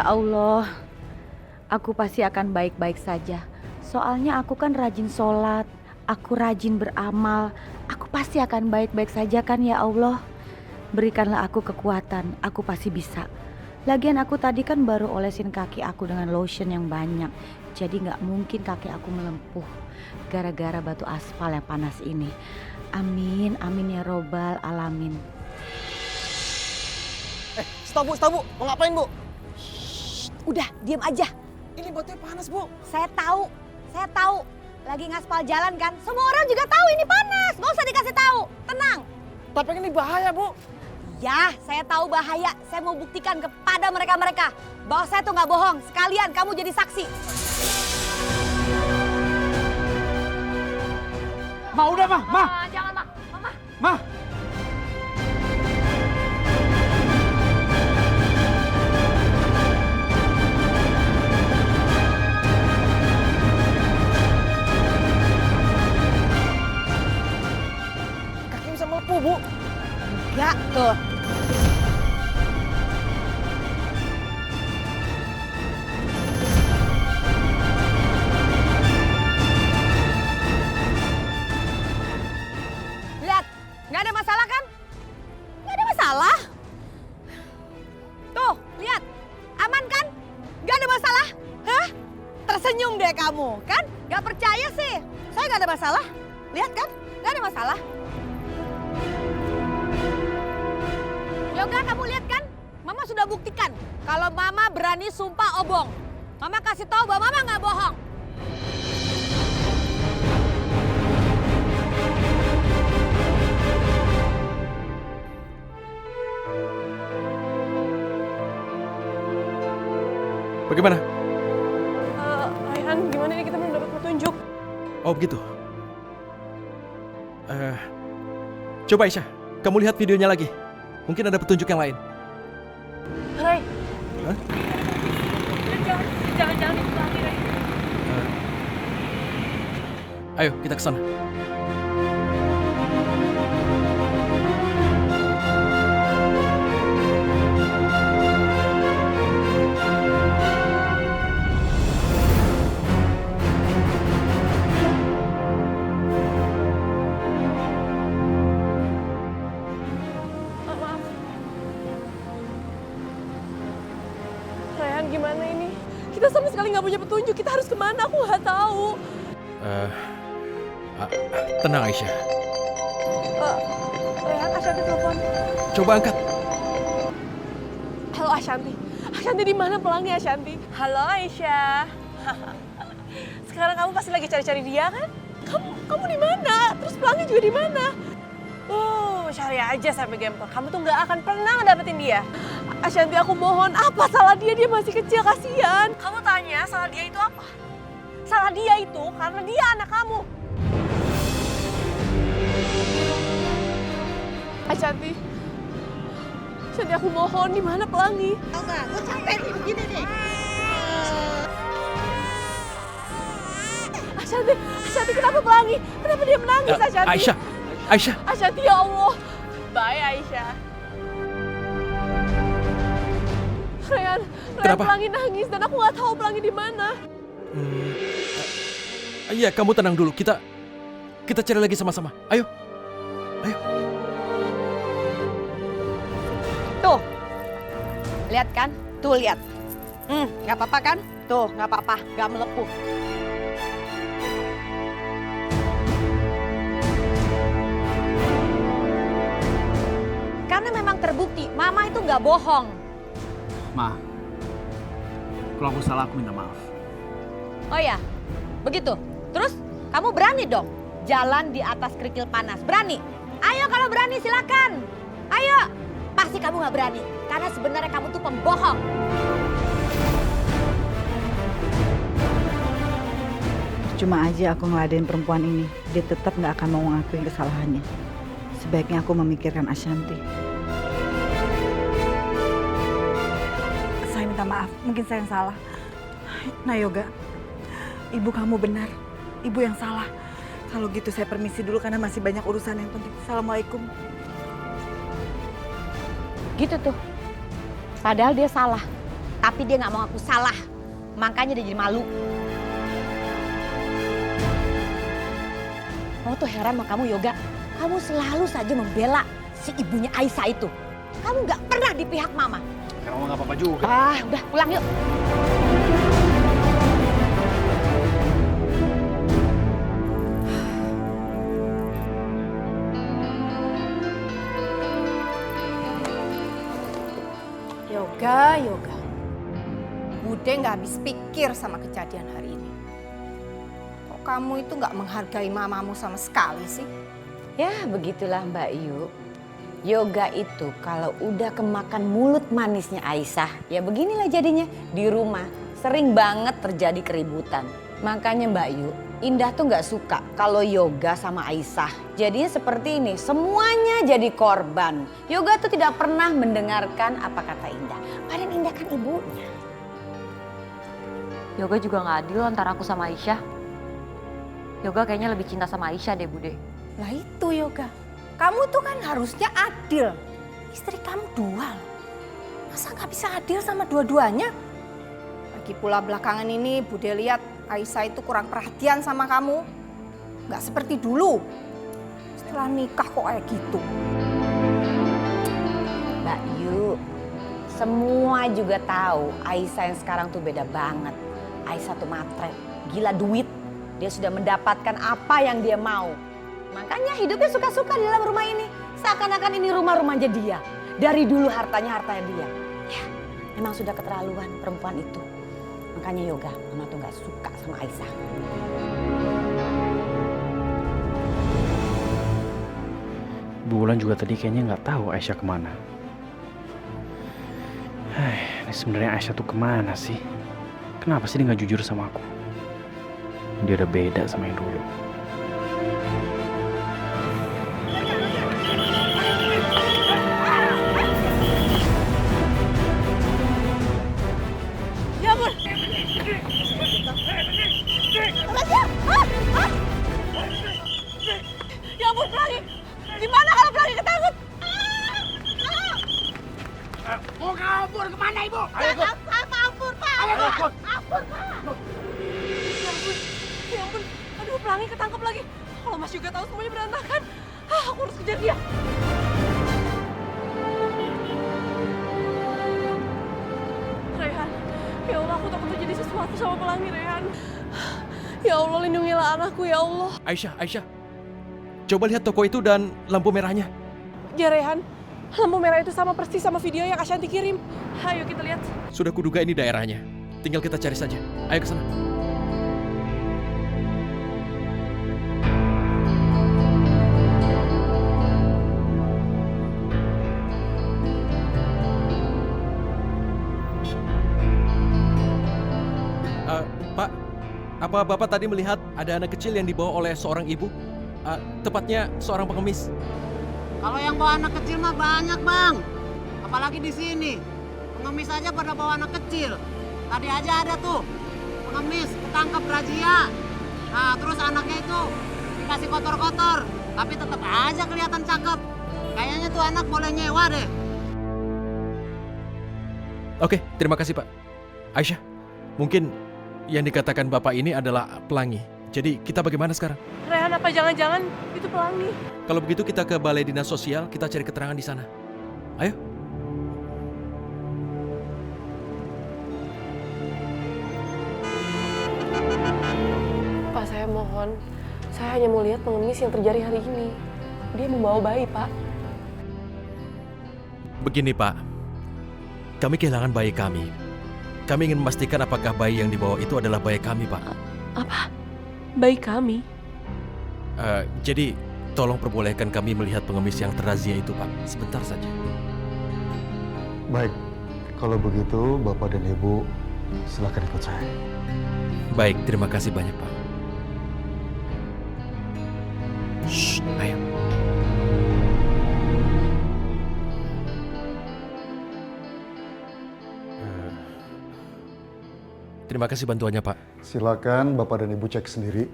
Allah, aku pasti akan baik-baik saja. Soalnya aku kan rajin sholat, aku rajin beramal. Aku pasti akan baik-baik saja kan ya Allah. Berikanlah aku kekuatan, aku pasti bisa. Lagian aku tadi kan baru olesin kaki aku dengan lotion yang banyak. Jadi gak mungkin kaki aku melempuh gara-gara batu aspal yang panas ini. Amin, amin ya robbal alamin. Stop bu, mau ngapain bu? Shh, udah diam aja. Ini batunya panas bu. Saya tahu. Lagi ngaspal jalan kan, semua orang juga tahu ini panas. Gak usah dikasih tahu, tenang. Tapi ini bahaya bu. Ya, saya tahu bahaya. Saya mau buktikan kepada mereka-mereka bahwa saya tuh nggak bohong. Sekalian kamu jadi saksi. Ma udah ma. Jangan Mama. Ma. Kaki bisa melepuh bu. Enggak, tuh. Lihat, nggak ada masalah kan? Nggak ada masalah. Tuh, lihat. Aman kan? Nggak ada masalah? Hah? Tersenyum deh kamu, kan? Nggak percaya sih. Saya nggak ada masalah. Lihat kan? Nggak ada masalah. Yoga, kamu lihat kan? Mama sudah buktikan kalau Mama berani sumpah obong. Mama kasih tahu bahwa Mama nggak bohong. Bagaimana? Raihan, gimana ini kita belum dapat petunjuk? Oh begitu. Coba Aisyah, kamu lihat videonya lagi. Mungkin ada petunjuk yang lain. Rai. Hah? Jangan itu lagi, Rai. Ayo kita ke sana. Maaf. Raihan, gimana ini? Kita sama sekali nggak punya petunjuk. Kita harus kemana? Aku nggak tahu. Tenang Aisyah. Raihan, Ashanti telepon. Coba angkat. Halo Ashanti. Ashanti di mana pelangi Ashanti? Halo Aisyah. Sekarang kamu pasti lagi cari-cari dia kan? Kamu di mana? Terus pelangi juga di mana? Cari aja sampai gempel. Kamu tuh nggak akan pernah ngedapetin dia. Ashanti, aku mohon, apa salah dia? Dia masih kecil, kasihan. Kamu tanya salah dia itu apa? Salah dia itu karena dia anak kamu. Ashanti, aku mohon, di mana pelangi? Tau nggak, gue capek nih begini nih. Ashanti, kenapa pelangi? Kenapa dia menangis, Ashanti? Aisyah. Ashanti, ya Allah. Bye, Aisyah. Raihan, Kenapa? pelangi nangis dan aku nggak tahu pelangi di mana. Iya, kamu tenang dulu. Kita cari lagi sama-sama. Ayo. Tuh, lihat kan? Tuh lihat. Nggak apa-apa kan? Tuh, nggak apa-apa, nggak melepuh. Karena memang terbukti, Mama itu nggak bohong. Ma, kalau aku salah aku minta maaf. Oh ya, begitu. Terus kamu berani dong jalan di atas kerikil panas. Berani? Ayo kalau berani silakan. Ayo. Pasti kamu nggak berani. Karena sebenarnya kamu tuh pembohong. Cuma aja aku ngeladein perempuan ini. Dia tetap gak akan mau ngakuin kesalahannya. Sebaiknya aku memikirkan Ashanti. Saya minta maaf, mungkin saya yang salah. Nah Yoga, ibu kamu benar. Ibu yang salah. Kalau gitu saya permisi dulu karena masih banyak urusan yang penting. Assalamualaikum. Gitu tuh. Padahal dia salah. Tapi dia nggak mau ngaku salah. Makanya dia jadi malu. Mau tuh heran sama kamu Yoga. Kamu selalu saja membela si ibunya Aisyah itu. Kamu nggak pernah di pihak mama. Karena nggak apa-apa juga. Ah, udah pulang yuk. Yoga. Bude nggak habis pikir sama kejadian hari ini. Kok kamu itu nggak menghargai mamamu sama sekali sih? Ya begitulah Mbak Yu. Yoga itu kalau udah kemakan mulut manisnya Aisyah, ya beginilah jadinya. Di rumah sering banget terjadi keributan. Makanya Mbak Yu, Indah tuh nggak suka kalau Yoga sama Aisyah. Jadinya seperti ini, semuanya jadi korban. Yoga tuh tidak pernah mendengarkan apa kata Indah. Padahal Indah kan ibunya. Yoga juga nggak adil antara aku sama Aisyah. Yoga kayaknya lebih cinta sama Aisyah deh Bude. Lah itu Yoga, kamu tuh kan harusnya adil. Istri kamu dua loh. Masa nggak bisa adil sama dua-duanya? Lagi pula belakangan ini Bude lihat Aisyah itu kurang perhatian sama kamu. Nggak seperti dulu. Setelah nikah kok kayak gitu. Mbak Yu, semua juga tahu Aisyah yang sekarang tuh beda banget. Aisyah tuh matre, gila duit. Dia sudah mendapatkan apa yang dia mau. Makanya hidupnya suka-suka di dalam rumah ini. Seakan-akan ini rumahnya dia. Dari dulu hartanya dia. Ya, memang sudah keterlaluan perempuan itu. Makanya Yoga, mama tuh gak suka sama Aisyah. Bulan juga tadi kayaknya nggak tahu Aisyah kemana. Ini sebenarnya Aisyah tuh kemana sih? Kenapa sih dia nggak jujur sama aku? Dia udah beda sama yang dulu. Ya ampun. Ya ampun Pelangi. Gimana kalau Pelangi ketangkep? Mau kabur kemana ibu? Ampun pak. Ampun pak. Ya ampun. Aduh Pelangi ketangkep lagi. Kalau Mas juga tahu semuanya berantakan. Aku harus kejar dia. Rehan, ya Allah aku takut terjadi sesuatu sama Pelangi Rehan. Ya Allah lindungilah anakku ya Allah. Aisyah. Coba lihat toko itu dan lampu merahnya. Ya Rehan, lampu merah itu sama persis sama video yang Ashanti kirim. Ayo kita lihat. Sudah kuduga ini daerahnya. Tinggal kita cari saja. Ayo ke sana. Pak, apa Bapak tadi melihat ada anak kecil yang dibawa oleh seorang ibu? Tepatnya seorang pengemis. Kalau yang bawa anak kecil mah banyak bang. Apalagi di sini. Pengemis aja pada bawa anak kecil. Tadi aja ada tuh pengemis ketangkep razia. Nah terus anaknya itu dikasih kotor-kotor. Tapi tetap aja kelihatan cakep. Kayaknya tuh anak boleh nyewa deh. Oke, terima kasih Pak. Aisyah, mungkin yang dikatakan Bapak ini adalah Pelangi. Jadi kita bagaimana sekarang? Rehan apa jangan-jangan itu Pelangi? Kalau begitu kita ke Balai Dinas Sosial, kita cari keterangan di sana. Ayo. Pak saya mohon, saya hanya mau lihat pengemis yang terjadi hari ini. Dia membawa bayi Pak. Begini Pak, kami kehilangan bayi kami. Kami ingin memastikan apakah bayi yang dibawa itu adalah bayi kami Pak. Apa? Bayi kami? Jadi tolong perbolehkan kami melihat pengemis yang terrazia itu Pak. Sebentar saja. Baik, kalau begitu Bapak dan Ibu silakan ikut saya. Baik, terima kasih banyak Pak. Shh, ayo. Terima kasih bantuannya Pak. Silakan Bapak dan Ibu cek sendiri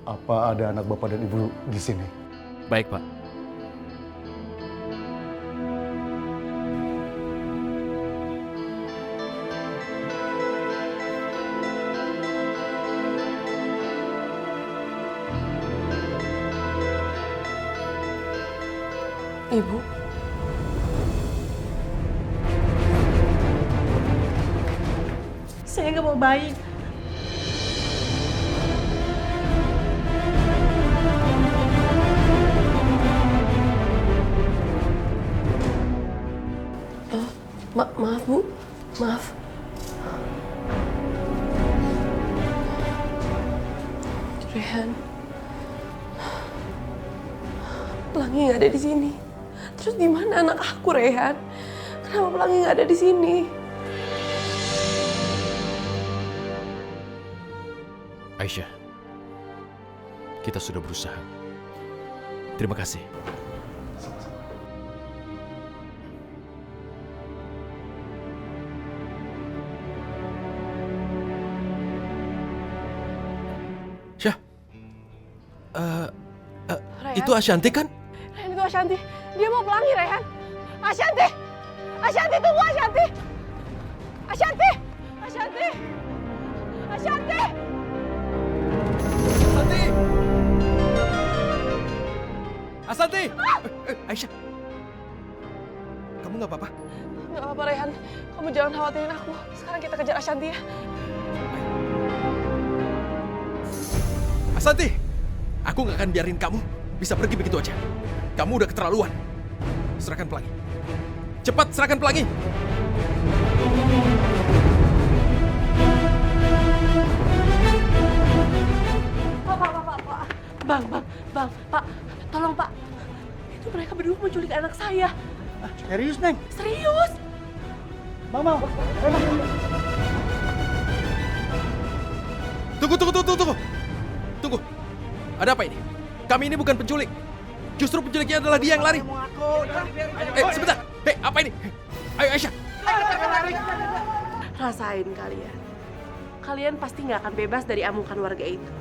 apa ada anak Bapak dan Ibu di sini. Baik Pak. Ibu. Saya nggak mau bayi. Maaf Bu, maaf. Rehan, Pelangi nggak ada di sini. Terus di mana anak aku, Rehan? Kenapa Pelangi nggak ada di sini? Aisyah, kita sudah berusaha. Terima kasih. Syah, itu Ashanti kan? Rehan itu Ashanti. Dia mau Pelangi, Rehan. Ashanti! Ashanti, tunggu Ashanti! Ashanti! Ashanti! Ashanti! Ashanti! Aisyah, kamu nggak apa-apa? Gak apa-apa, Rehan. Kamu jangan khawatirin aku. Sekarang kita kejar Ashanti ya. Ashanti, aku nggak akan biarin kamu bisa pergi begitu aja. Kamu udah keterlaluan. Serahkan Pelangi. Cepat serahkan Pelangi. Pak. Bang, Pak. Tolong, Pak. Itu mereka berdua menculik anak saya. Serius, Neng? Serius? Mama. Tunggu. Ada apa ini? Kami ini bukan penculik. Justru penculiknya adalah dia yang lari. Sebentar. Apa ini? Ayo Aisyah. Rasain kalian. Kalian pasti nggak akan bebas dari amukan warga itu.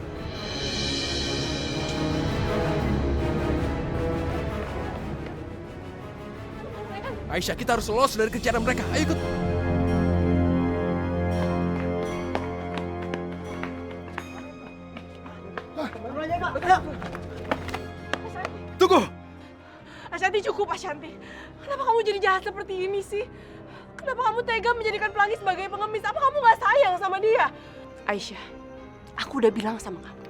Aisyah, kita harus lolos dari kejaran mereka. Ayo ikut. Tunggu. Ashanti, cukup Ashanti. Kenapa kamu jadi jahat seperti ini sih? Kenapa kamu tega menjadikan Pelangi sebagai pengemis? Apa kamu nggak sayang sama dia? Aisyah, aku udah bilang sama kamu.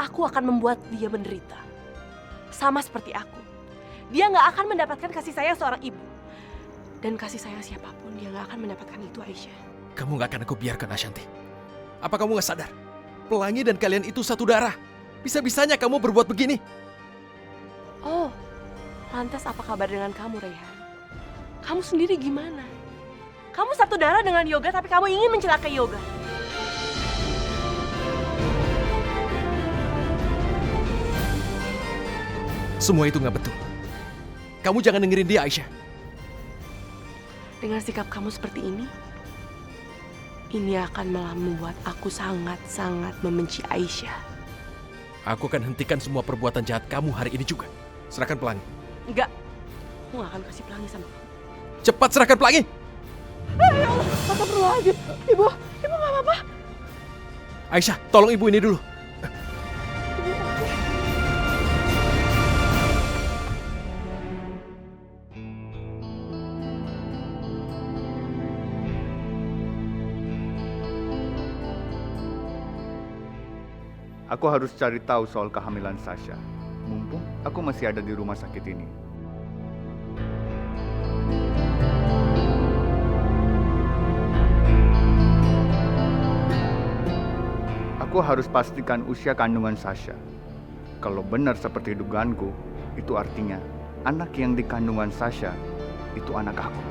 Aku akan membuat dia menderita. Sama seperti aku. Dia nggak akan mendapatkan kasih sayang seorang ibu. Dan kasih sayang siapapun, dia nggak akan mendapatkan itu, Aisyah. Kamu nggak akan aku biarkan, Ashanti. Apa kamu nggak sadar? Pelangi dan kalian itu satu darah. Bisa-bisanya kamu berbuat begini. Oh, lantas apa kabar dengan kamu, Rehan? Kamu sendiri gimana? Kamu satu darah dengan Yoga, tapi kamu ingin mencelakai Yoga. Semua itu nggak betul. Kamu jangan dengerin dia, Aisyah. Dengan sikap kamu seperti ini akan malah membuat aku sangat-sangat membenci Aisyah. Aku akan hentikan semua perbuatan jahat kamu hari ini juga. Serahkan Pelangi. Enggak, aku gak akan kasih Pelangi sama kamu. Cepat serahkan Pelangi. Ya Allah, astagfirullahaladzim. Ibu gak apa-apa. Aisyah, tolong ibu ini dulu. Aku harus cari tahu soal kehamilan Sasha. Mumpung aku masih ada di rumah sakit ini. Aku harus pastikan usia kandungan Sasha. Kalau benar seperti dugaanku, itu artinya anak yang di kandungan Sasha itu anak aku.